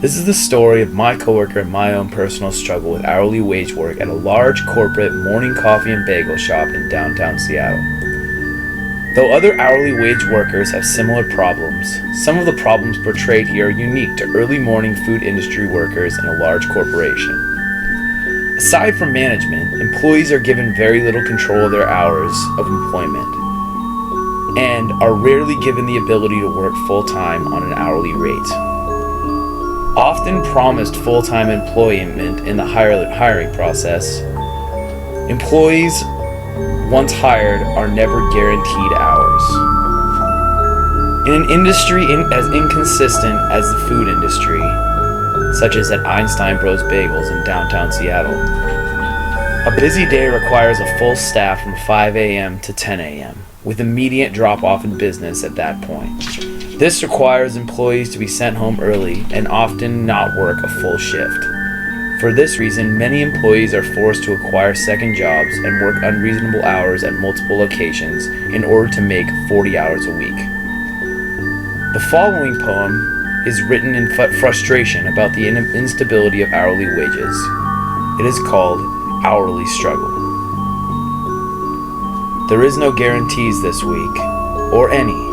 This is the story of my coworker and my own personal struggle with hourly wage work at a large corporate morning coffee and bagel shop in downtown Seattle. Though other hourly wage workers have similar problems, some of the problems portrayed here are unique to early morning food industry workers in a large corporation. Aside from management, employees are given very little control of their hours of employment and are rarely given the ability to work full-time on an hourly rate. Often promised full-time employment in the hiring process, employees once hired are never guaranteed hours. In an industry as inconsistent as the food industry, such as at Einstein Bros Bagels in downtown Seattle, a busy day requires a full staff from 5 a.m. to 10 a.m., with immediate drop-off in business at that point. This requires employees to be sent home early and often not work a full shift. For this reason, many employees are forced to acquire second jobs and work unreasonable hours at multiple locations in order to make 40 hours a week. The following poem is written in frustration about the instability of hourly wages. It is called Hourly Struggle. There is no guarantees this week, or any.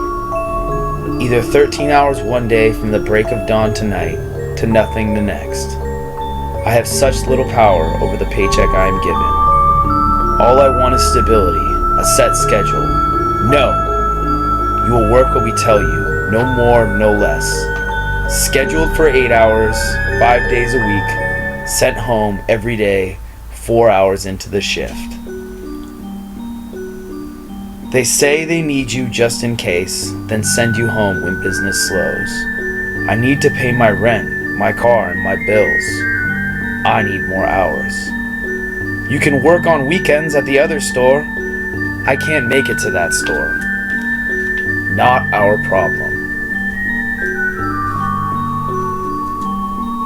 Either 13 hours one day from the break of dawn tonight to nothing the next. I have such little power over the paycheck I am given. All I want is stability, a set schedule. No! You will work what we tell you, no more, no less. Scheduled for 8 hours, 5 days a week, sent home every day, 4 hours into the shift. They say they need you just in case, then send you home when business slows. I need to pay my rent, my car, and my bills. I need more hours. You can work on weekends at the other store. I can't make it to that store. Not our problem.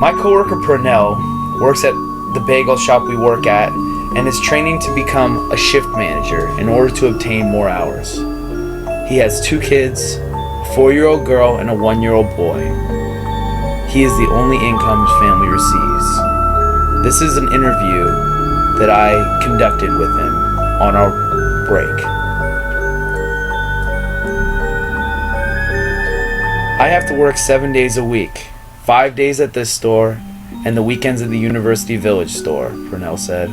My coworker Purnell works at the bagel shop we work at and is training to become a shift manager in order to obtain more hours. He has 2 kids, a 4-year-old girl and a 1-year-old boy. He is the only income his family receives. This is an interview that I conducted with him on our break. I have to work 7 days a week, 5 days at this store, and the weekends at the University Village store, Purnell said.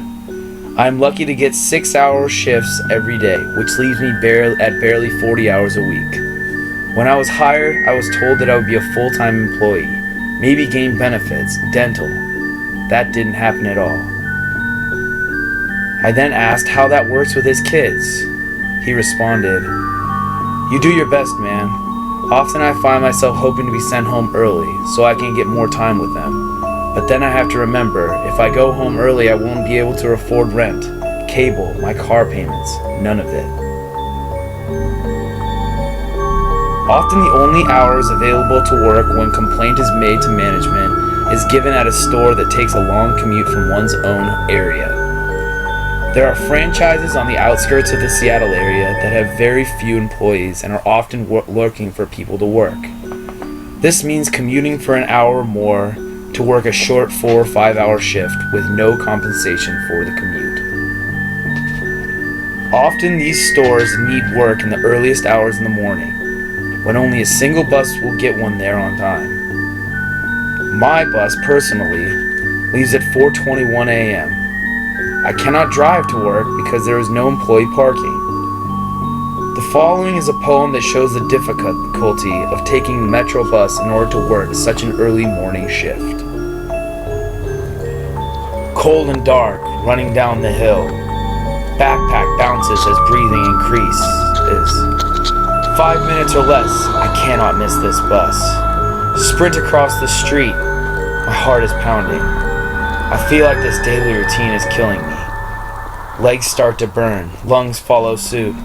I am lucky to get 6-hour shifts every day, which leaves me at barely 40 hours a week. When I was hired, I was told that I would be a full-time employee, maybe gain benefits, dental. That didn't happen at all. I then asked how that works with his kids. He responded, "You do your best, man. Often I find myself hoping to be sent home early so I can get more time with them. But then I have to remember, if I go home early, I won't be able to afford rent, cable, my car payments, none of it." Often the only hours available to work when complaint is made to management is given at a store that takes a long commute from one's own area. There are franchises on the outskirts of the Seattle area that have very few employees and are often looking for people to work. This means commuting for an hour or more to work a short 4 or 5 hour shift with no compensation for the commute. Often these stores need work in the earliest hours in the morning, when only a single bus will get one there on time. My bus, personally, leaves at 4:21 a.m. I cannot drive to work because there is no employee parking. The following is a poem that shows the difficulty of taking the Metro bus in order to work such an early morning shift. Cold and dark, running down the hill. Backpack bounces as breathing increases. 5 minutes or less, I cannot miss this bus. Sprint across the street, my heart is pounding. I feel like this daily routine is killing me. Legs start to burn, lungs follow suit.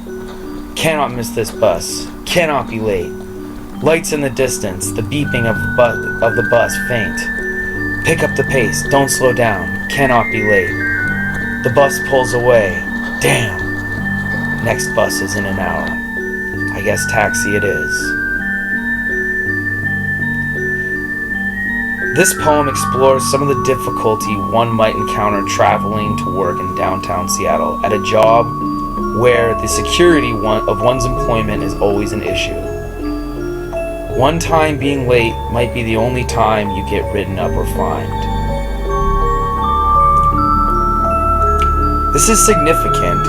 Cannot miss this bus, cannot be late. Lights in the distance, the beeping of the bus faint. Pick up the pace, don't slow down, cannot be late. The bus pulls away, damn. Next bus is in an hour. I guess taxi it is. This poem explores some of the difficulty one might encounter traveling to work in downtown Seattle at a job where the security of one's employment is always an issue. One time being late might be the only time you get written up or fined. This is significant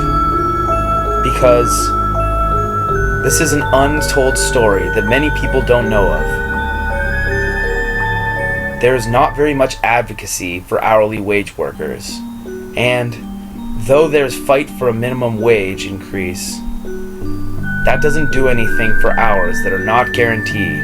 because this is an untold story that many people don't know of. There is not very much advocacy for hourly wage workers, and though there's fight for a minimum wage increase, that doesn't do anything for hours that are not guaranteed